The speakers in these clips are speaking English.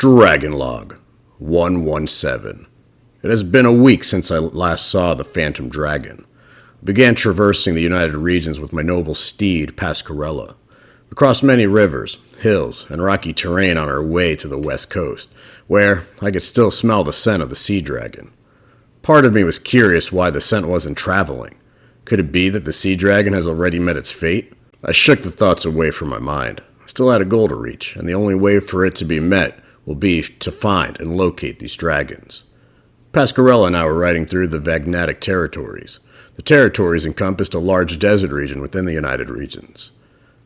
Dragon Log 117. It has been a week since I last saw the Phantom Dragon. I began traversing the United Regions with my noble steed, Pascarella. We crossed many rivers, hills, and rocky terrain on our way to the west coast, where I could still smell the scent of the sea dragon. Part of me was curious why the scent wasn't traveling. Could it be that the sea dragon has already met its fate? I shook the thoughts away from my mind. I still had a goal to reach, and the only way for it to be met will be to find and locate these dragons. Pascarella and I were riding through the Vagnatic territories. The territories encompassed a large desert region within the United Regions.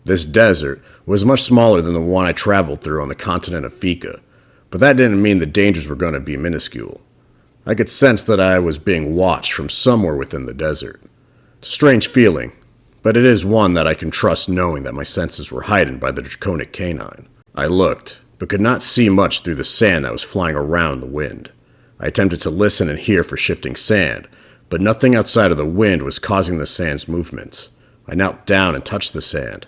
This desert was much smaller than the one I traveled through on the continent of Fika, but that didn't mean the dangers were going to be minuscule. I could sense that I was being watched from somewhere within the desert. It's a strange feeling, but it is one that I can trust, knowing that my senses were heightened by the draconic canine. I looked, but could not see much through the sand that was flying around the wind. I attempted to listen and hear for shifting sand, but nothing outside of the wind was causing the sand's movements. I knelt down and touched the sand.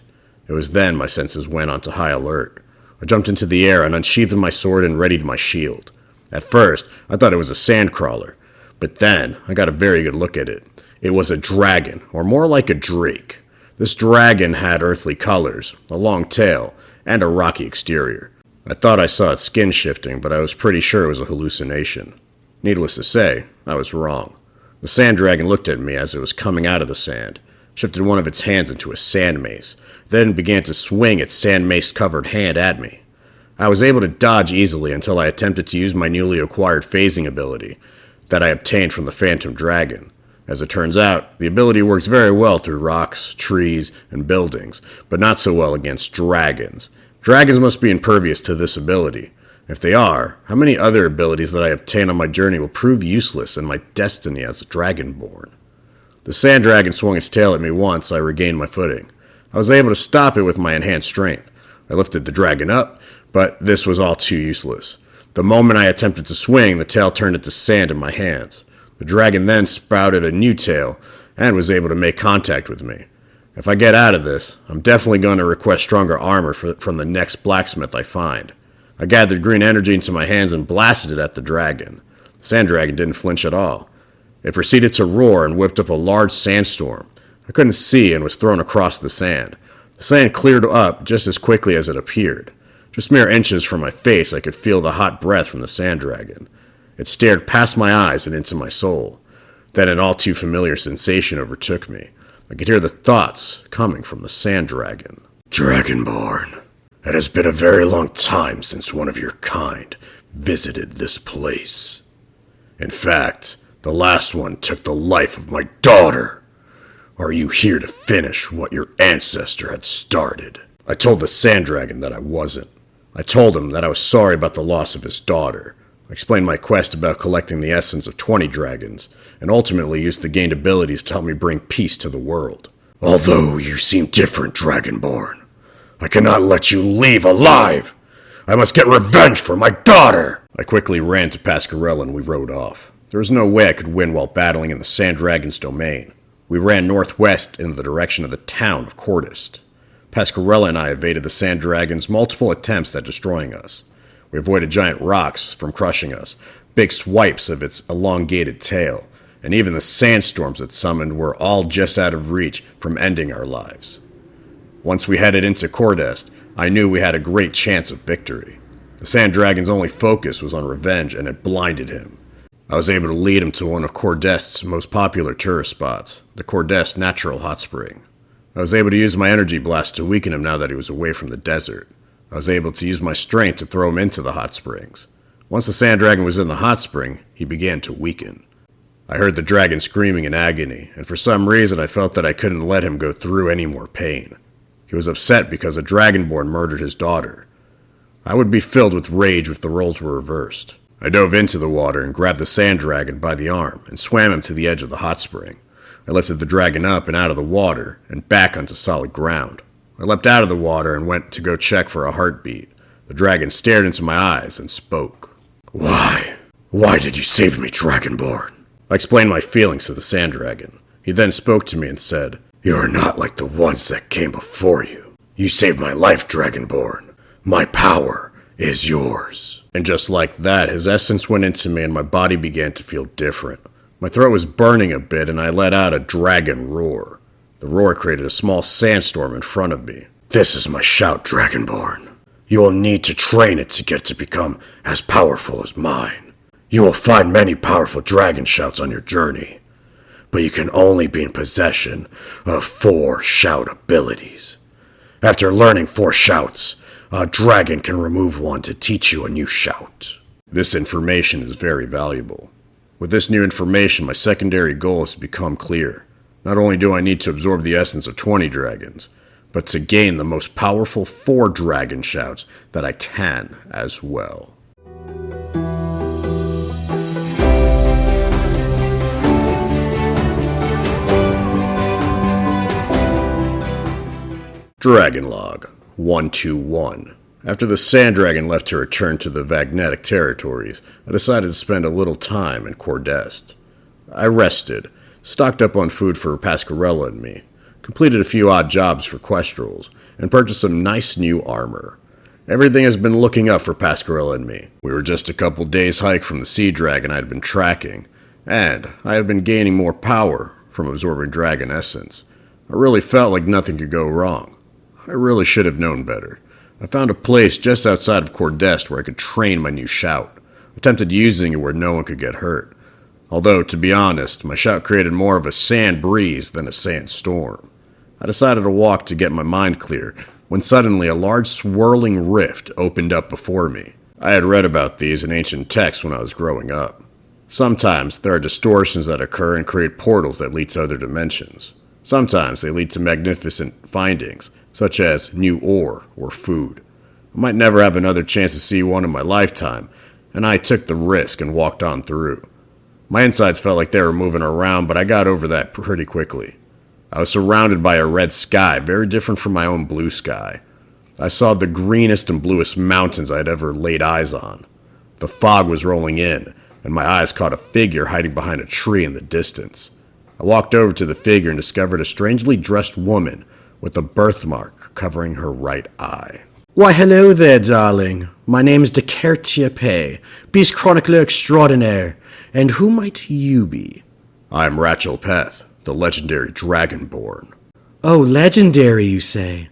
It was then my senses went onto high alert. I jumped into the air and unsheathed my sword and readied my shield. At first, I thought it was a sand crawler, but then I got a very good look at it. It was a dragon, or more like a drake. This dragon had earthly colors, a long tail, and a rocky exterior. I thought I saw its skin shifting, but I was pretty sure it was a hallucination. Needless to say, I was wrong. The sand dragon looked at me as it was coming out of the sand, shifted one of its hands into a sand mace, then began to swing its sand mace-covered hand at me. I was able to dodge easily until I attempted to use my newly acquired phasing ability that I obtained from the Phantom Dragon. As it turns out, the ability works very well through rocks, trees, and buildings, but not so well against dragons. Dragons must be impervious to this ability. If they are, how many other abilities that I obtain on my journey will prove useless in my destiny as a dragonborn? The sand dragon swung its tail at me once I regained my footing. I was able to stop it with my enhanced strength. I lifted the dragon up, but this was all too useless. The moment I attempted to swing, the tail turned into sand in my hands. The dragon then sprouted a new tail and was able to make contact with me. If I get out of this, I'm definitely going to request stronger armor from the next blacksmith I find. I gathered green energy into my hands and blasted it at the dragon. The sand dragon didn't flinch at all. It proceeded to roar and whipped up a large sandstorm. I couldn't see and was thrown across the sand. The sand cleared up just as quickly as it appeared. Just mere inches from my face, I could feel the hot breath from the sand dragon. It stared past my eyes and into my soul. Then an all too familiar sensation overtook me. I could hear the thoughts coming from the sand dragon. Dragonborn, it has been a very long time since one of your kind visited this place. In fact, the last one took the life of my daughter. Are you here to finish what your ancestor had started? I told the sand dragon that I wasn't. I told him that I was sorry about the loss of his daughter. I explained my quest about collecting the essence of 20 dragons, and ultimately used the gained abilities to help me bring peace to the world. Although you seem different, Dragonborn, I cannot let you leave alive! I must get revenge for my daughter! I quickly ran to Pascarella and we rode off. There was no way I could win while battling in the Sand Dragon's domain. We ran northwest in the direction of the town of Cordist. Pascarella and I evaded the Sand Dragon's multiple attempts at destroying us. We avoided giant rocks from crushing us, big swipes of its elongated tail, and even the sandstorms it summoned were all just out of reach from ending our lives. Once we headed into Cordest, I knew we had a great chance of victory. The Sand Dragon's only focus was on revenge, and it blinded him. I was able to lead him to one of Cordest's most popular tourist spots, the Cordest Natural Hot Spring. I was able to use my energy blast to weaken him now that he was away from the desert. I was able to use my strength to throw him into the hot springs. Once the sand dragon was in the hot spring, he began to weaken. I heard the dragon screaming in agony, and for some reason I felt that I couldn't let him go through any more pain. He was upset because a dragonborn murdered his daughter. I would be filled with rage if the roles were reversed. I dove into the water and grabbed the sand dragon by the arm and swam him to the edge of the hot spring. I lifted the dragon up and out of the water and back onto solid ground. I leapt out of the water and went to go check for a heartbeat. The dragon stared into my eyes and spoke. Why? Why did you save me, Dragonborn? I explained my feelings to the sand dragon. He then spoke to me and said, You are not like the ones that came before you. You saved my life, Dragonborn. My power is yours. And just like that, his essence went into me and my body began to feel different. My throat was burning a bit and I let out a dragon roar. The roar created a small sandstorm in front of me. This is my shout, Dragonborn. You will need to train it to get to become as powerful as mine. You will find many powerful dragon shouts on your journey, but you can only be in possession of 4 shout abilities. After learning 4 shouts, a dragon can remove one to teach you a new shout. This information is very valuable. With this new information, my secondary goal has become clear. Not only do I need to absorb the essence of 20 dragons, but to gain the most powerful 4 dragon shouts that I can as well. Dragon Log 121. After the Sand Dragon left to return to the Vagnetic territories, I decided to spend a little time in Cordest. I rested, stocked up on food for Pascarella and me, completed a few odd jobs for Questrals, and purchased some nice new armor. Everything has been looking up for Pascarella and me. We were just a couple days' hike from the Sea Dragon I had been tracking, and I had been gaining more power from absorbing dragon essence. I really felt like nothing could go wrong. I really should have known better. I found a place just outside of Cordest where I could train my new shout. Attempted using it where no one could get hurt. Although, to be honest, my shout created more of a sand breeze than a sand storm. I decided to walk to get my mind clear, when suddenly a large swirling rift opened up before me. I had read about these in ancient texts when I was growing up. Sometimes there are distortions that occur and create portals that lead to other dimensions. Sometimes they lead to magnificent findings, such as new ore or food. I might never have another chance to see one in my lifetime, and I took the risk and walked on through. My insides felt like they were moving around, but I got over that pretty quickly. I was surrounded by a red sky, very different from my own blue sky. I saw the greenest and bluest mountains I'd ever laid eyes on. The fog was rolling in, and my eyes caught a figure hiding behind a tree in the distance. I walked over to the figure and discovered a strangely dressed woman with a birthmark covering her right eye. Why, hello there, darling. My name is Dekertia Pay, Beast Chronicler Extraordinaire, and who might you be? I am Rachel Peth, the legendary Dragonborn. Oh, legendary, you say?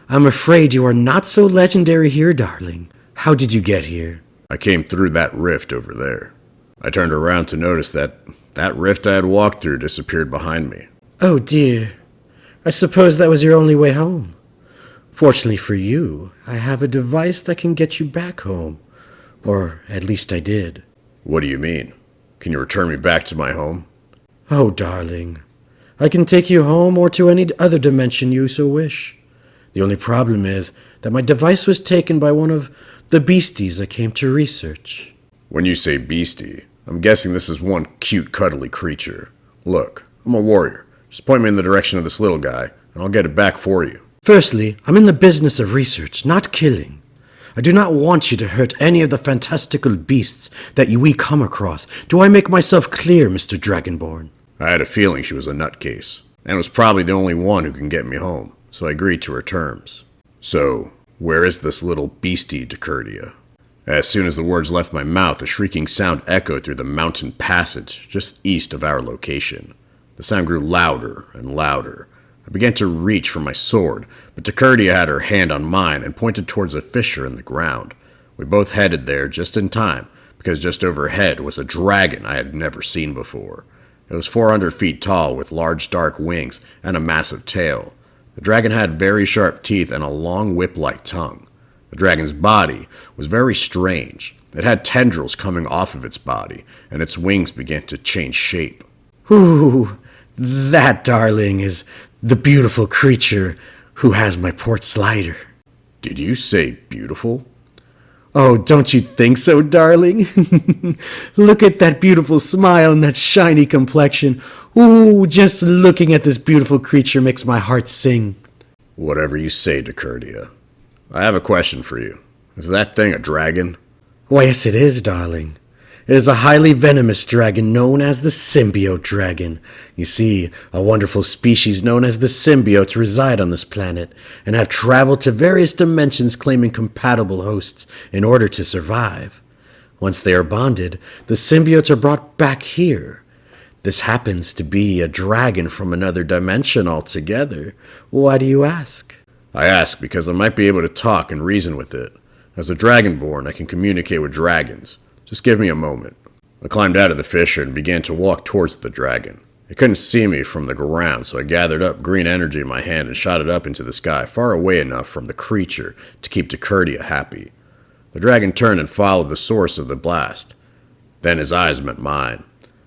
I'm afraid you are not so legendary here, darling. How did you get here? I came through that rift over there. I turned around to notice that rift I had walked through disappeared behind me. Oh, dear. I suppose that was your only way home. Fortunately for you, I have a device that can get you back home. Or at least I did. What do you mean? Can you return me back to my home? Oh, darling. I can take you home or to any other dimension you so wish. The only problem is that my device was taken by one of the beasties I came to research. When you say beastie, I'm guessing this is one cute, cuddly creature. Look, I'm a warrior. Just point me in the direction of this little guy, and I'll get it back for you. Firstly, I'm in the business of research, not killing. I do not want you to hurt any of the fantastical beasts that we come across. Do I make myself clear, Mr. Dragonborn? I had a feeling she was a nutcase, and was probably the only one who can get me home, so I agreed to her terms. So, where is this little beastie, Dekertia? As soon as the words left my mouth, a shrieking sound echoed through the mountain passage just east of our location. The sound grew louder and louder. I began to reach for my sword, but Dekertia had her hand on mine and pointed towards a fissure in the ground. We both headed there just in time, because just overhead was a dragon I had never seen before. It was 400 feet tall with large dark wings and a massive tail. The dragon had very sharp teeth and a long whip-like tongue. The dragon's body was very strange. It had tendrils coming off of its body, and its wings began to change shape. Ooh, that, darling, is the beautiful creature who has my port slider. Did you say beautiful? Oh, don't you think so, darling? Look at that beautiful smile and that shiny complexion. Ooh, just looking at this beautiful creature makes my heart sing. Whatever you say, Dekertia. I have a question for you. Is that thing a dragon? Why, yes, it is, darling. It is a highly venomous dragon known as the symbiote dragon. You see, a wonderful species known as the symbiotes reside on this planet and have traveled to various dimensions claiming compatible hosts in order to survive. Once they are bonded, the symbiotes are brought back here. This happens to be a dragon from another dimension altogether. Why do you ask? I ask because I might be able to talk and reason with it. As a dragonborn, I can communicate with dragons. Just give me a moment. I climbed out of the fissure and began to walk towards the dragon. It couldn't see me from the ground, so I gathered up green energy in my hand and shot it up into the sky, far away enough from the creature to keep Dekurdia happy. The dragon turned and followed the source of the blast. Then his eyes met mine.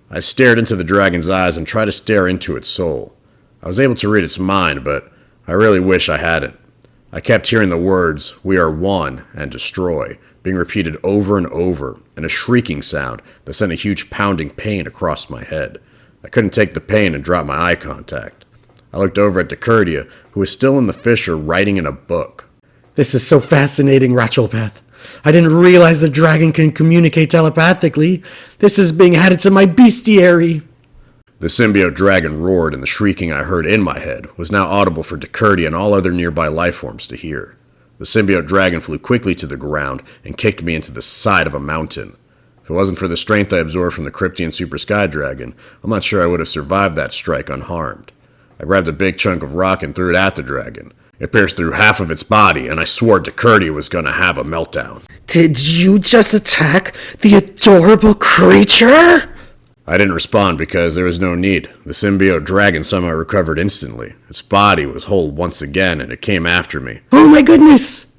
I stared into the dragon's eyes and tried to stare into its soul. I was able to read its mind, but I really wish I hadn't. I kept hearing the words, "We are one," and "destroy," being repeated over and over, and a shrieking sound that sent a huge pounding pain across my head. I couldn't take the pain and dropped my eye contact. I looked over at Dekurdia, who was still in the fissure writing in a book. This is so fascinating, Ratchelpath. I didn't realize the dragon can communicate telepathically. This is being added to my bestiary. The symbiote dragon roared, and the shrieking I heard in my head was now audible for Dekurdia and all other nearby lifeforms to hear. The symbiote dragon flew quickly to the ground and kicked me into the side of a mountain. If it wasn't for the strength I absorbed from the Cryptian Super Sky Dragon, I'm not sure I would have survived that strike unharmed. I grabbed a big chunk of rock and threw it at the dragon. It pierced through half of its body, and I swore Dekurdia was going to have a meltdown. Did you just attack the adorable creature? I didn't respond because there was no need. The symbiote dragon somehow recovered instantly. Its body was whole once again, and it came after me. Oh my goodness!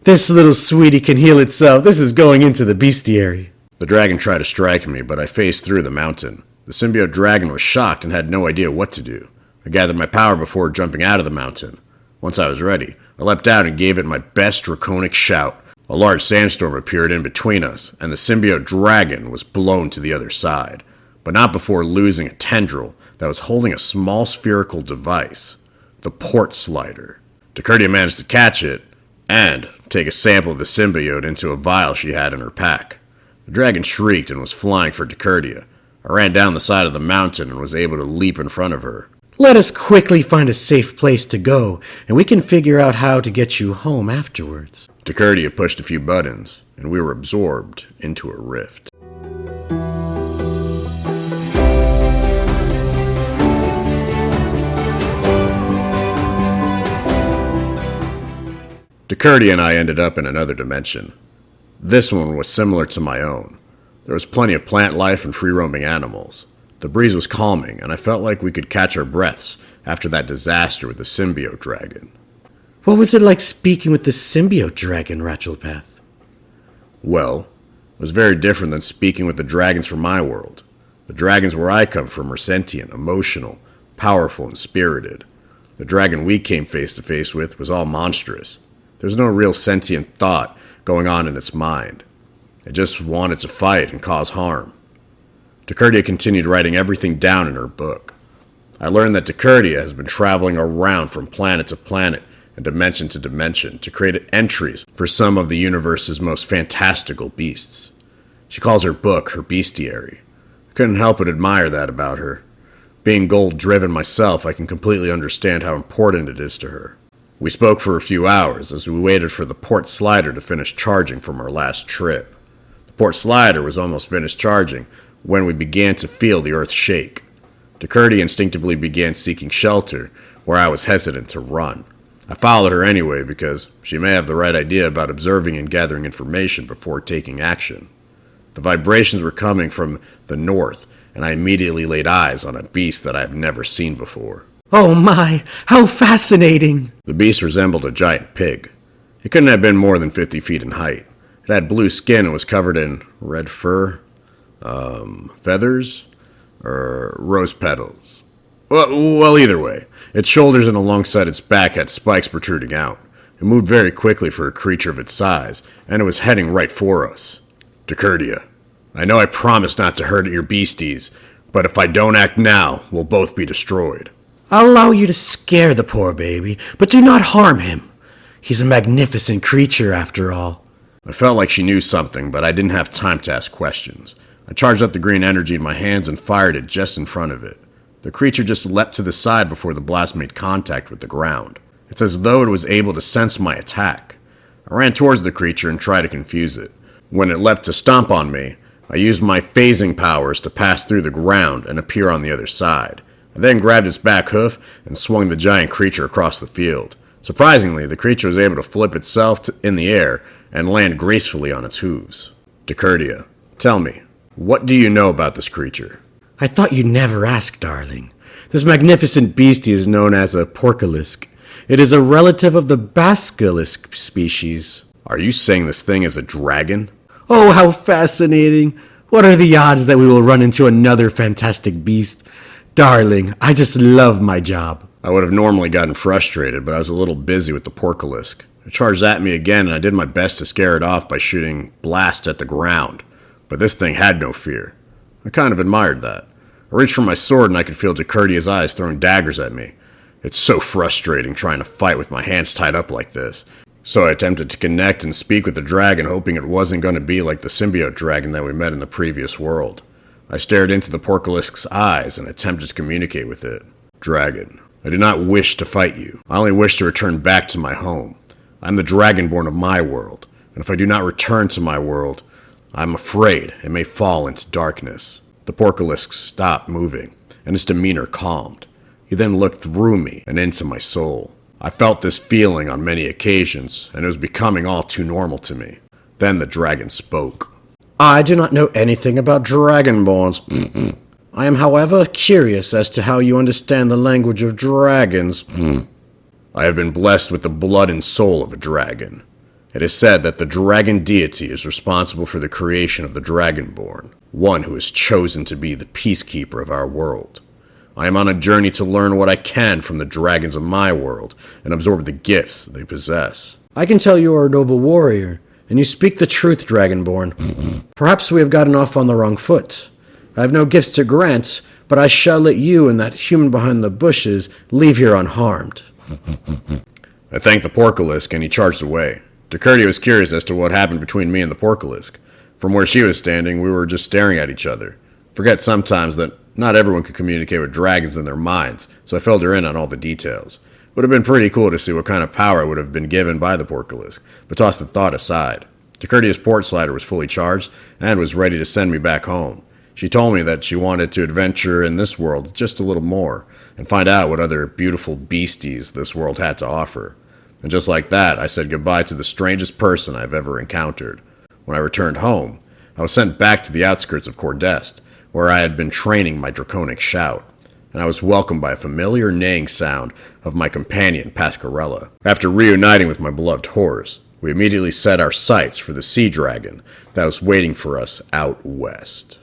This little sweetie can heal itself. This is going into the bestiary. The dragon tried to strike me, but I phased through the mountain. The symbiote dragon was shocked and had no idea what to do. I gathered my power before jumping out of the mountain. Once I was ready, I leapt out and gave it my best draconic shout. A large sandstorm appeared in between us, and the symbiote dragon was blown to the other side, but not before losing a tendril that was holding a small spherical device, the port slider. Dekurdia managed to catch it and take a sample of the symbiote into a vial she had in her pack. The dragon shrieked and was flying for Dekurdia. I ran down the side of the mountain and was able to leap in front of her. Let us quickly find a safe place to go, and we can figure out how to get you home afterwards. Dekurdia pushed a few buttons, and we were absorbed into a rift. Dekurdia and I ended up in another dimension. This one was similar to my own. There was plenty of plant life and free-roaming animals. The breeze was calming, and I felt like we could catch our breaths after that disaster with the symbiote dragon. What was it like speaking with the symbiote dragon, Ratchelpath? Well, it was very different than speaking with the dragons from my world. The dragons where I come from are sentient, emotional, powerful, and spirited. The dragon we came face to face with was all monstrous. There's no real sentient thought going on in its mind. It just wanted to fight and cause harm. Dekurdia continued writing everything down in her book. I learned that Dekurdia has been traveling around from planet to planet and dimension to dimension to create entries for some of the universe's most fantastical beasts. She calls her book her bestiary. I couldn't help but admire that about her. Being goal-driven myself, I can completely understand how important it is to her. We spoke for a few hours as we waited for the port slider to finish charging from our last trip. The port slider was almost finished charging when we began to feel the earth shake. Dekurdia instinctively began seeking shelter where I was hesitant to run. I followed her anyway because she may have the right idea about observing and gathering information before taking action. The vibrations were coming from the north, and I immediately laid eyes on a beast that I have never seen before. Oh my, how fascinating! The beast resembled a giant pig. It couldn't have been more than 50 feet in height. It had blue skin and was covered in red fur, feathers, or rose petals. Well, either way, its shoulders and alongside its back had spikes protruding out. It moved very quickly for a creature of its size, and it was heading right for us. Dekurdia, I know I promised not to hurt your beasties, but if I don't act now, we'll both be destroyed. I'll allow you to scare the poor baby, but do not harm him. He's a magnificent creature, after all. I felt like she knew something, but I didn't have time to ask questions. I charged up the green energy in my hands and fired it just in front of it. The creature just leapt to the side before the blast made contact with the ground. It's as though it was able to sense my attack. I ran towards the creature and tried to confuse it, When it leapt to stomp on me, I used my phasing powers to pass through the ground and appear on the other side. I then grabbed its back hoof and swung the giant creature across the field. Surprisingly, the creature was able to flip itself in the air and land gracefully on its hooves. Decurdia, tell me, what do you know about this creature? I thought you'd never ask, darling. This magnificent beastie is known as a porkalisk. It is a relative of the basilisk species. Are you saying this thing is a dragon? Oh, how fascinating. What are the odds that we will run into another fantastic beast? Darling, I just love my job. I would have normally gotten frustrated, but I was a little busy with the porkalisk. It charged at me again, and I did my best to scare it off by shooting blasts at the ground. But this thing had no fear. I kind of admired that. I reached for my sword, and I could feel Decurdia's eyes throwing daggers at me. It's so frustrating trying to fight with my hands tied up like this. So I attempted to connect and speak with the dragon, hoping it wasn't going to be like the symbiote dragon that we met in the previous world. I stared into the porkalisk's eyes and attempted to communicate with it. Dragon, I do not wish to fight you. I only wish to return back to my home. I am the dragonborn of my world, and if I do not return to my world, I am afraid it may fall into darkness. The porkalisk stopped moving, and his demeanor calmed. He then looked through me and into my soul. I felt this feeling on many occasions, and it was becoming all too normal to me. Then the dragon spoke. I do not know anything about dragonborns. I am, however, curious as to how you understand the language of dragons. I have been blessed with the blood and soul of a dragon. It is said that the dragon deity is responsible for the creation of the dragonborn, one who is chosen to be the peacekeeper of our world. I am on a journey to learn what I can from the dragons of my world and absorb the gifts they possess. I can tell you are a noble warrior, and you speak the truth, dragonborn. Perhaps we have gotten off on the wrong foot. I have no gifts to grant, but I shall let you and that human behind the bushes leave here unharmed. I thanked the porkalisk, and he charged away. Decurdia was curious as to what happened between me and the porkalisk. From where she was standing, we were just staring at each other. Forget sometimes that not everyone could communicate with dragons in their minds, so I filled her in on all the details. Would have been pretty cool to see what kind of power I would have been given by the porkalisk, but tossed the thought aside. Decurdia's port slider was fully charged and was ready to send me back home. She told me that she wanted to adventure in this world just a little more and find out what other beautiful beasties this world had to offer. And just like that, I said goodbye to the strangest person I've ever encountered. When I returned home, I was sent back to the outskirts of Cordest, where I had been training my draconic shout, and I was welcomed by a familiar neighing sound of my companion, Pascarella. After reuniting with my beloved horse, we immediately set our sights for the sea dragon that was waiting for us out west.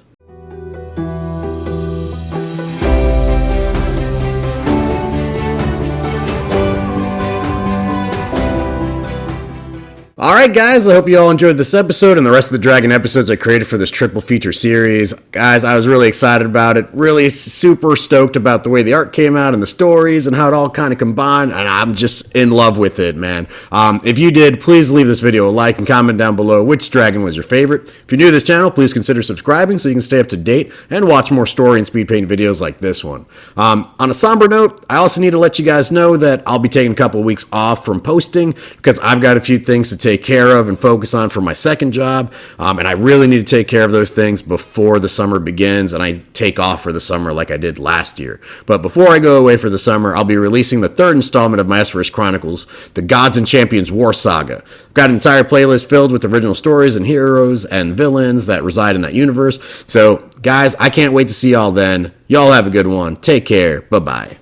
Alright guys, I hope you all enjoyed this episode and the rest of the Dragon episodes I created for this triple feature series. Guys, I was really excited about it, really super stoked about the way the art came out and the stories and how it all kind of combined, and I'm just in love with it, man. If you did, please leave this video a like and comment down below which dragon was your favorite. If you're new to this channel, please consider subscribing so you can stay up to date and watch more story and speed paint videos like this one. On a somber note, I also need to let you guys know that I'll be taking a couple of weeks off from posting because I've got a few things to take care of and focus on for my second job, and I really need to take care of those things before the summer begins and I take off for the summer like I did last year. But before I go away for the summer, I'll be releasing the third installment of my S-Verse Chronicles, the Gods and Champions War Saga. I've got an entire playlist filled with original stories and heroes and villains that reside in that universe. So guys, I can't wait to see y'all then. Y'all have a good one. Take care. Bye-bye.